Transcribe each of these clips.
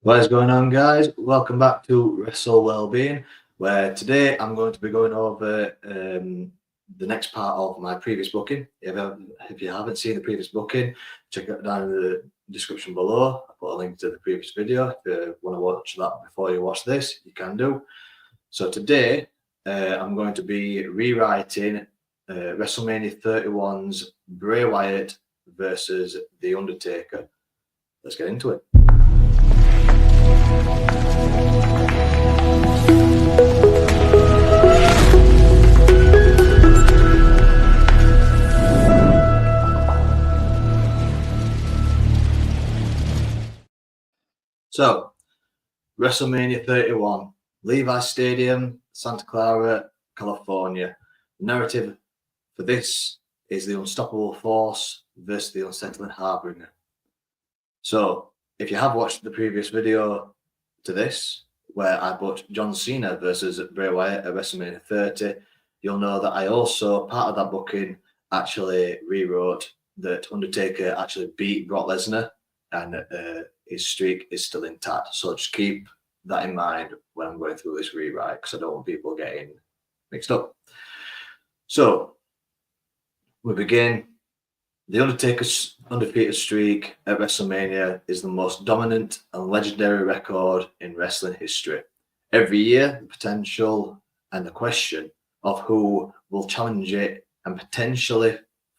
What is going on, guys? Welcome back to Wrestle Wellbeing, where today I'm going to be going over the next part of my previous booking. If you haven't seen the previous booking, check it down in the description below. I put a link to the previous video. If you want to watch that before you watch this, you can do. So today, I'm going to be rewriting WrestleMania 31's Bray Wyatt versus The Undertaker. Let's get into it. So, WrestleMania 31, Levi Stadium, Santa Clara, California. The narrative for this is the unstoppable force versus the unsettling harbinger. So, if you have watched the previous video to this, where I booked John Cena versus Bray Wyatt at WrestleMania 30, you'll know that I also, part of that booking, actually rewrote that Undertaker actually beat Brock Lesnar and his streak is still intact. So just keep that in mind when I'm going through this rewrite, because I don't want people getting mixed up. So we begin. The Undertaker's undefeated streak at WrestleMania is the most dominant and legendary record in wrestling history. Every year, the potential and the question of who will challenge it and potentially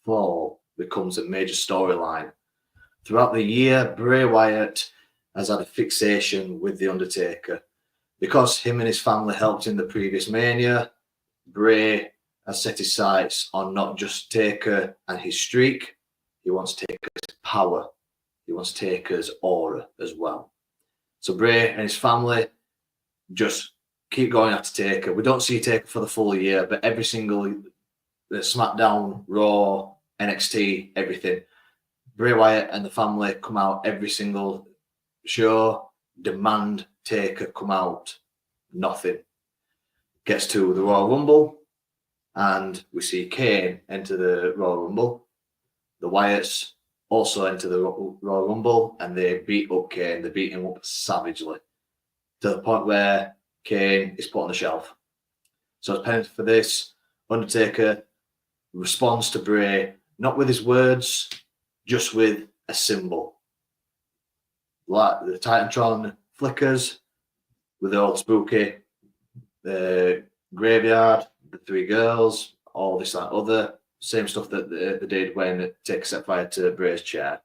fall becomes a major storyline. Throughout the year, Bray Wyatt has had a fixation with The Undertaker. Because him and his family helped in the previous Mania, Bray has set his sights on not just Taker and his streak, he wants Taker's power. He wants Taker's aura as well. So Bray and his family just keep going after Taker. We don't see Taker for the full year, but every single SmackDown, Raw, NXT, everything, Bray Wyatt and the family come out every single show, demand Taker come out. Nothing. Gets to the Royal Rumble, and we see Kane enter the Royal Rumble. The Wyatts also enter the Royal Rumble, and they beat up Kane. They beat him up savagely to the point where Kane is put on the shelf. So as penance for this, Undertaker responds to Bray, not with his words, just with a symbol. Like the Titantron flickers with the old spooky, the graveyard, the three girls, all this and other, same stuff that they did when Taker set fire to Bray's chair.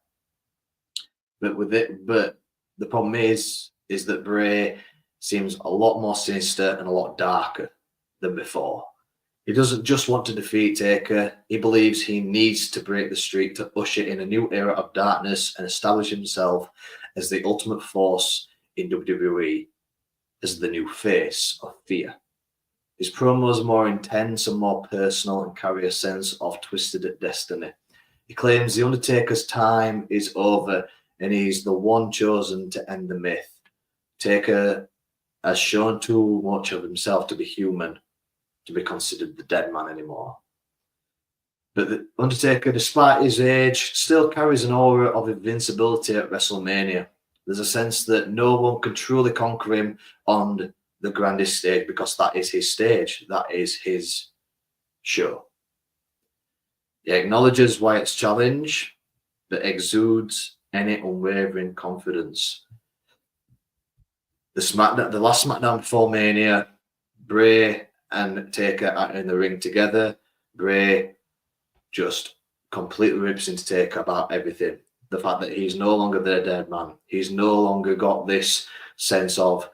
But the problem is that Bray seems a lot more sinister and a lot darker than before. He doesn't just want to defeat Taker. He believes he needs to break the streak to usher in a new era of darkness and establish himself as the ultimate force in WWE, as the new face of fear. His promos are more intense and more personal and carry a sense of twisted destiny. He claims The Undertaker's time is over and he's the one chosen to end the myth. Taker has shown too much of himself to be human, to be considered the dead man anymore. But the Undertaker, despite his age, still carries an aura of invincibility at WrestleMania. There's a sense that no one can truly conquer him on the grandest stage, because that is his stage, that is his show. He acknowledges Wyatt's challenge, but exudes any unwavering confidence. The last SmackDown before Mania, Bray and Taker are in the ring together. Bray just completely rips into Taker about everything. The fact that he's no longer the dead man. He's no longer got this sense of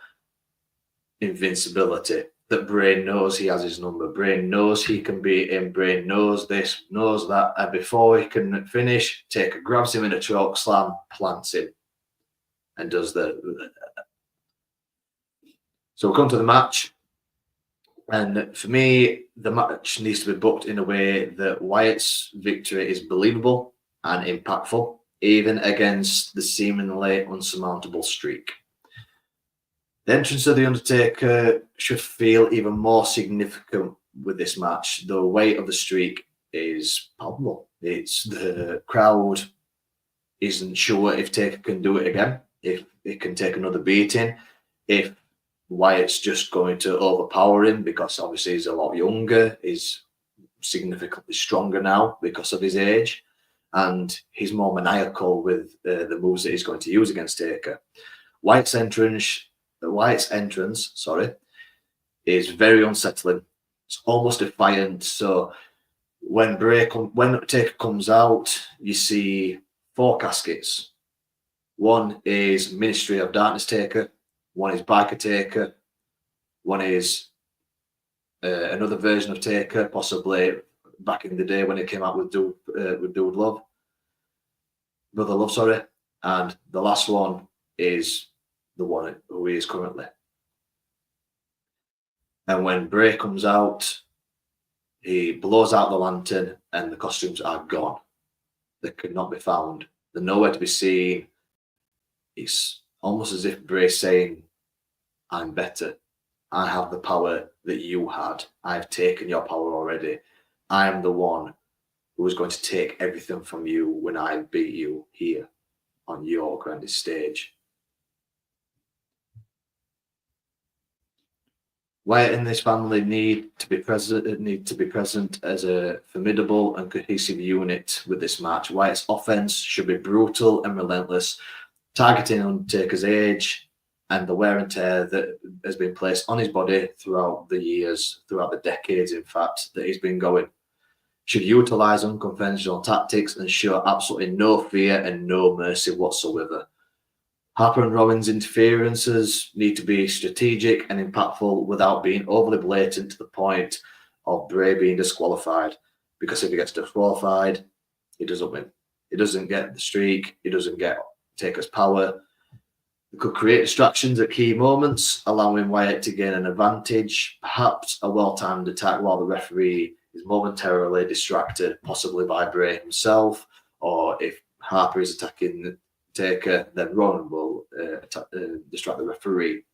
invincibility, that Bray knows he has his number. Bray knows he can beat him. Bray knows this, knows that. And before he can finish, Taker grabs him in a choke slam, plants him, and does the... So we'll come to the match. And for me, the match needs to be booked in a way that Wyatt's victory is believable and impactful, even against the seemingly unsurmountable streak. The entrance of The Undertaker should feel even more significant with this match. The weight of the streak is palpable. It's the crowd isn't sure if Taker can do it again. If it can take another beating. If Wyatt's just going to overpower him, because obviously he's a lot younger, he's significantly stronger now because of his age, and he's more maniacal with the moves that he's going to use against Taker. Wyatt's entrance, is very unsettling. It's almost defiant. So when Taker comes out, you see 4 caskets. One is Ministry of Darkness Taker, one is Biker Taker, one is another version of Taker, possibly back in the day when it came out with Brother Love, sorry, and the last one is the one who he is currently. And when Bray comes out, he blows out the lantern, and the costumes are gone. They could not be found. They're nowhere to be seen. It's almost as if Bray's saying, "I'm better. I have the power that you had. I've taken your power already. I am the one who is going to take everything from you when I beat you here on your grandest stage." Wyatt and his family need to be present as a formidable and cohesive unit with this match. Wyatt's offense should be brutal and relentless, targeting Undertaker's age and the wear and tear that has been placed on his body throughout the decades, in fact, that he's been going. Should utilize unconventional tactics and show absolutely no fear and no mercy whatsoever. Harper and Rowan's interferences need to be strategic and impactful without being overly blatant to the point of Bray being disqualified. Because if he gets disqualified, he doesn't win. He doesn't get the streak. He doesn't get Taker's power. It could create distractions at key moments, allowing Wyatt to gain an advantage, perhaps a well-timed attack while the referee is momentarily distracted, possibly by Bray himself, or if Harper is attacking Taker, then Rowan will distract the referee.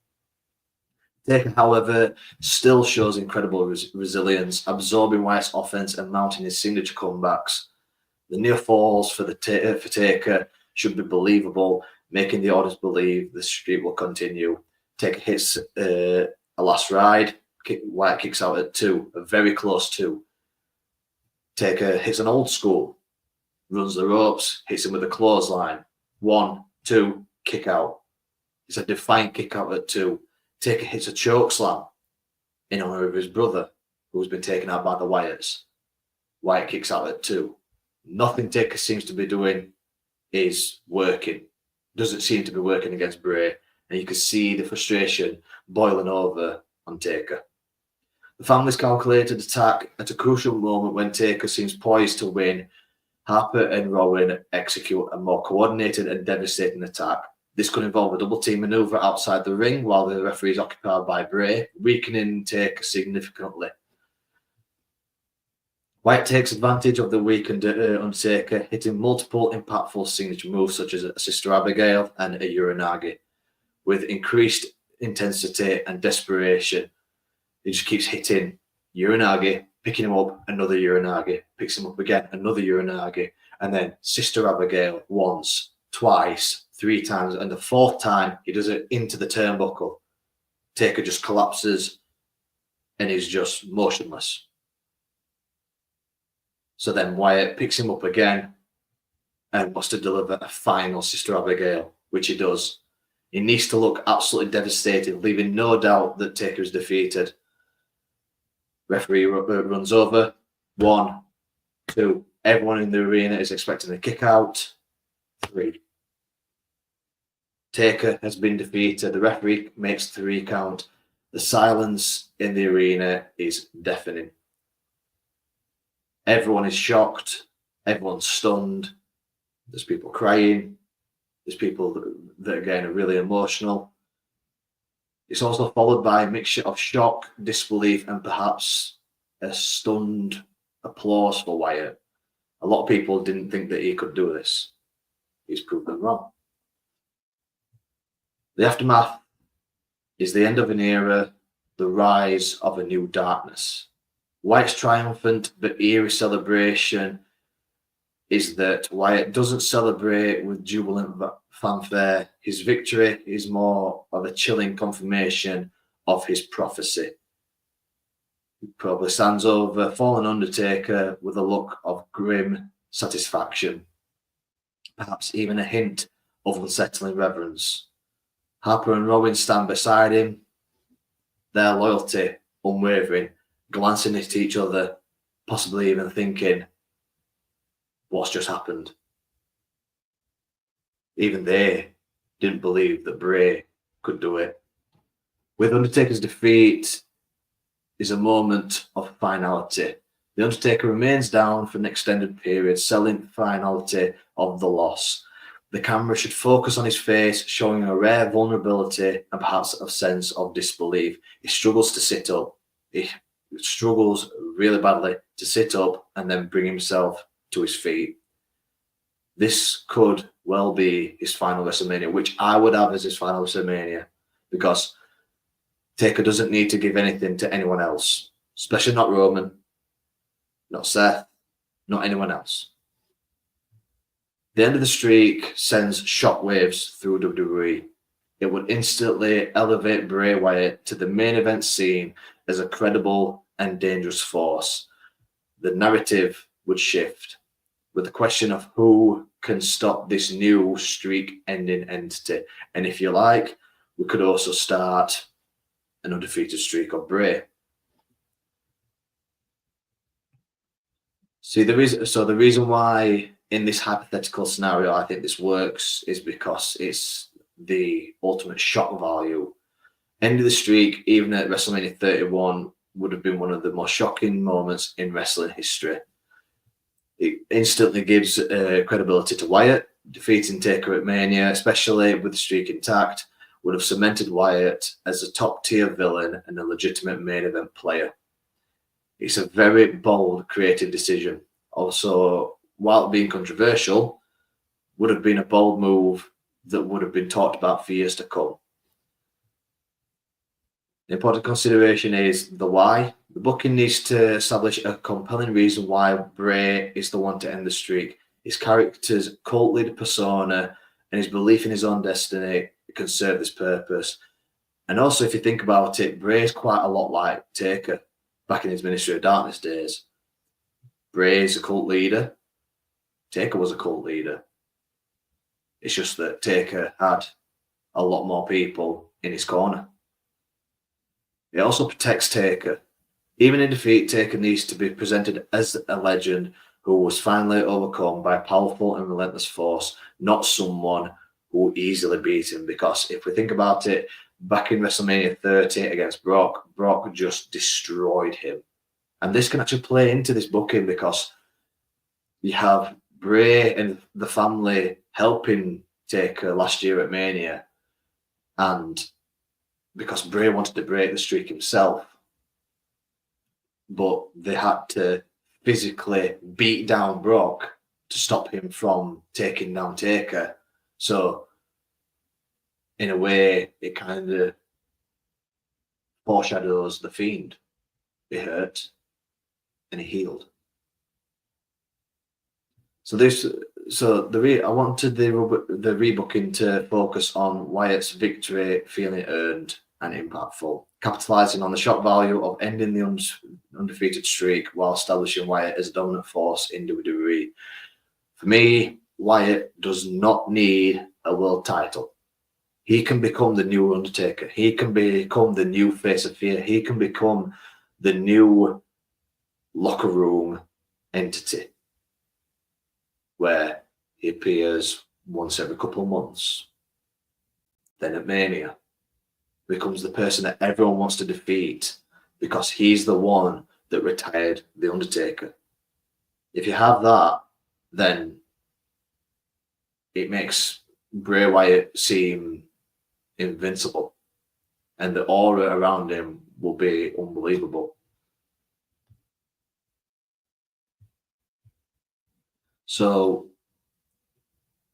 Taker, however, still shows incredible resilience, absorbing Wyatt's offense and mounting his signature comebacks. The near falls for Taker should be believable, making the audience believe the streak will continue. Taker hits a last ride. Wyatt kicks out at 2, a very close 2. Taker hits an old school, runs the ropes, hits him with a clothesline. 1, 2, kick out. It's a defiant kick out at 2. Taker hits a choke slam in honor of his brother, who's been taken out by the Wyatts. Wyatt kicks out at 2. Nothing Taker seems to be doing is working. Doesn't seem to be working against Bray, and you can see the frustration boiling over on Taker. The family's calculated attack at a crucial moment when Taker seems poised to win. Harper and Rowan execute a more coordinated and devastating attack. This could involve a double team maneuver outside the ring while the referee is occupied by Bray, weakening Taker significantly. Wyatt takes advantage of the weakened Undertaker, hitting multiple impactful signature moves such as a Sister Abigail and a Uranage. With increased intensity and desperation, he just keeps hitting Uranage, picking him up, another Uranage, picks him up again, another Uranage, and then Sister Abigail once, twice, 3 times, and the 4th time he does it into the turnbuckle. Taker just collapses and is just motionless. So then Wyatt picks him up again and wants to deliver a final Sister Abigail, which he does. He needs to look absolutely devastated, leaving no doubt that Taker is defeated. Referee runs over. 1, 2. Everyone in the arena is expecting a kick out. 3. Taker has been defeated. The referee makes 3 count. The silence in the arena is deafening. Everyone is shocked. Everyone's stunned. There's people crying. There's people that again are really emotional. It's also followed by a mixture of shock, disbelief, and perhaps a stunned applause for Wyatt. A lot of people didn't think that he could do this. He's proved them wrong. The aftermath is the end of an era, the rise of a new darkness. Wyatt's triumphant but eerie celebration is that Wyatt doesn't celebrate with jubilant fanfare. His victory is more of a chilling confirmation of his prophecy. He probably stands over fallen Undertaker with a look of grim satisfaction, perhaps even a hint of unsettling reverence. Harper and Rowan stand beside him, their loyalty unwavering, glancing at each other, possibly even thinking, what's just happened? Even they didn't believe that Bray could do it. With Undertaker's defeat is a moment of finality. The Undertaker remains down for an extended period, selling finality of the loss. The camera should focus on his face, showing a rare vulnerability and perhaps a sense of disbelief. He struggles to sit up. He struggles really badly to sit up and then bring himself to his feet. This could well be his final Wrestlemania, which I would have as his final Wrestlemania, because Taker doesn't need to give anything to anyone else, especially not Roman, not Seth, not anyone else. The end of the streak sends shockwaves through WWE. It would instantly elevate Bray Wyatt to the main event scene as a credible and dangerous force. The narrative would shift with the question of who can stop this new streak-ending entity. And if you like, we could also start an undefeated streak of Bray. See, the reason why in this hypothetical scenario I think this works is because it's the ultimate shock value. End of the streak, even at WrestleMania 31, would have been one of the most shocking moments in wrestling history. It instantly gives credibility to Wyatt. Defeating Taker at Mania, especially with the streak intact, would have cemented Wyatt as a top-tier villain and a legitimate main event player. It's a very bold, creative decision. Also, while being controversial, would have been a bold move that would have been talked about for years to come. The important consideration is the why. The booking needs to establish a compelling reason why Bray is the one to end the streak. His character's cult leader persona and his belief in his own destiny can serve this purpose. And also, if you think about it, Bray is quite a lot like Taker back in his Ministry of Darkness days. Bray is a cult leader. Taker was a cult leader. It's just that Taker had a lot more people in his corner. It also protects Taker. Even in defeat, Taker needs to be presented as a legend who was finally overcome by a powerful and relentless force, not someone who easily beat him. Because if we think about it, back in WrestleMania 30 against Brock, Brock just destroyed him. And this can actually play into this booking because you have Bray and the family helping Taker last year at Mania. And because Bray wanted to break the streak himself, but they had to physically beat down Brock to stop him from taking down Taker. So, in a way, it kind of foreshadows the Fiend. He hurt and he healed. I wanted the rebooking to focus on Wyatt's victory feeling earned and impactful, capitalizing on the shock value of ending the undefeated streak while establishing Wyatt as a dominant force in WWE. For me, Wyatt does not need a world title. He can become the new Undertaker. He can become the new face of fear. He can become the new locker room entity, where he appears once every couple of months. Then at Mania, becomes the person that everyone wants to defeat because he's the one that retired The Undertaker. If you have that, then it makes Bray Wyatt seem invincible and the aura around him will be unbelievable. So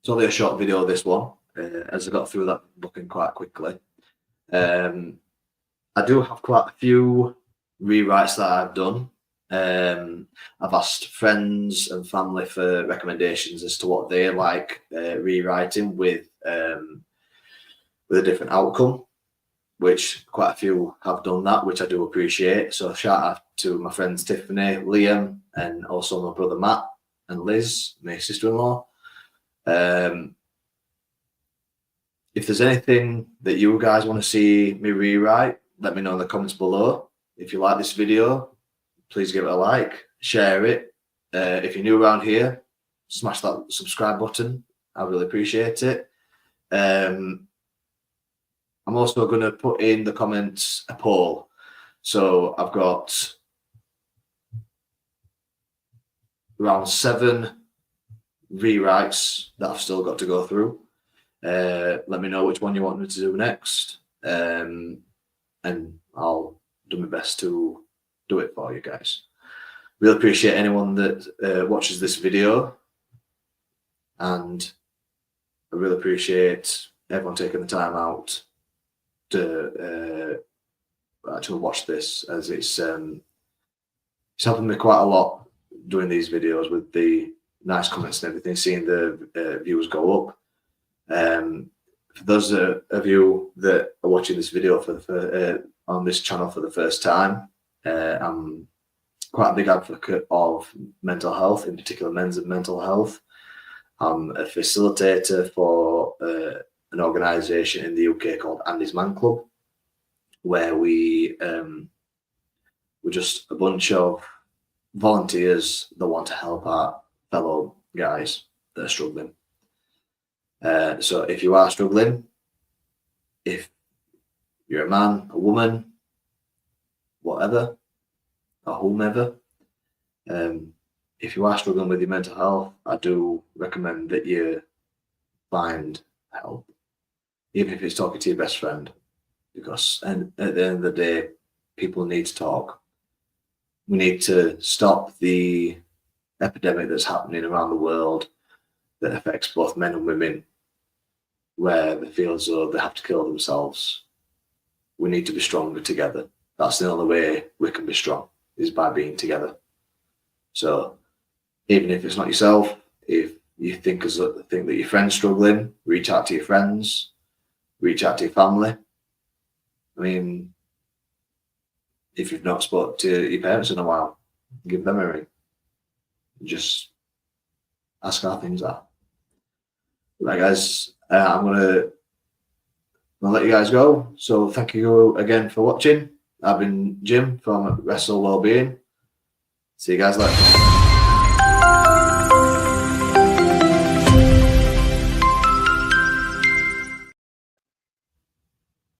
it's only a short video, this one, as I got through that booking quite quickly. I do have quite a few rewrites that I've done I've asked friends and family for recommendations as to what they like rewriting with a different outcome, which quite a few have done that, which I do appreciate. So shout out to my friends Tiffany, Liam, and also my brother Matt and Liz, my sister-in-law. If there's anything that you guys want to see me rewrite, let me know in the comments below. If you like this video, please give it a like, share it. If you're new around here, smash that subscribe button. I really appreciate it. I'm also going to put in the comments a poll. So I've got around 7 rewrites that I've still got to go through. Let me know which one you want me to do next, and I'll do my best to do it for you guys. Really appreciate anyone that watches this video, and I really appreciate everyone taking the time out to actually watch this, as it's helping me quite a lot doing these videos with the nice comments and everything, seeing the views go up. For those of you that are watching this video on this channel for the first time, I'm quite a big advocate of mental health, in particular men's mental health. I'm a facilitator for an organisation in the UK called Andy's Man Club, where we're just a bunch of volunteers that want to help our fellow guys that are struggling. So if you are struggling, if you're a man, a woman, whatever, or whomever, if you are struggling with your mental health, I do recommend that you find help, even if it's talking to your best friend, because at the end of the day, people need to talk. We need to stop the epidemic that's happening around the world that affects both men and women, where they feel as though they have to kill themselves. We need to be stronger together. That's the only way we can be strong, is by being together. So even if it's not yourself, if you think that your friend's struggling, reach out to your friends, reach out to your family. I mean, if you've not spoken to your parents in a while, give them a ring. Just ask how things are. Right, guys, I'm gonna let you guys go. So thank you again for watching. I've been Jim from Wrestle Wellbeing. See you guys later.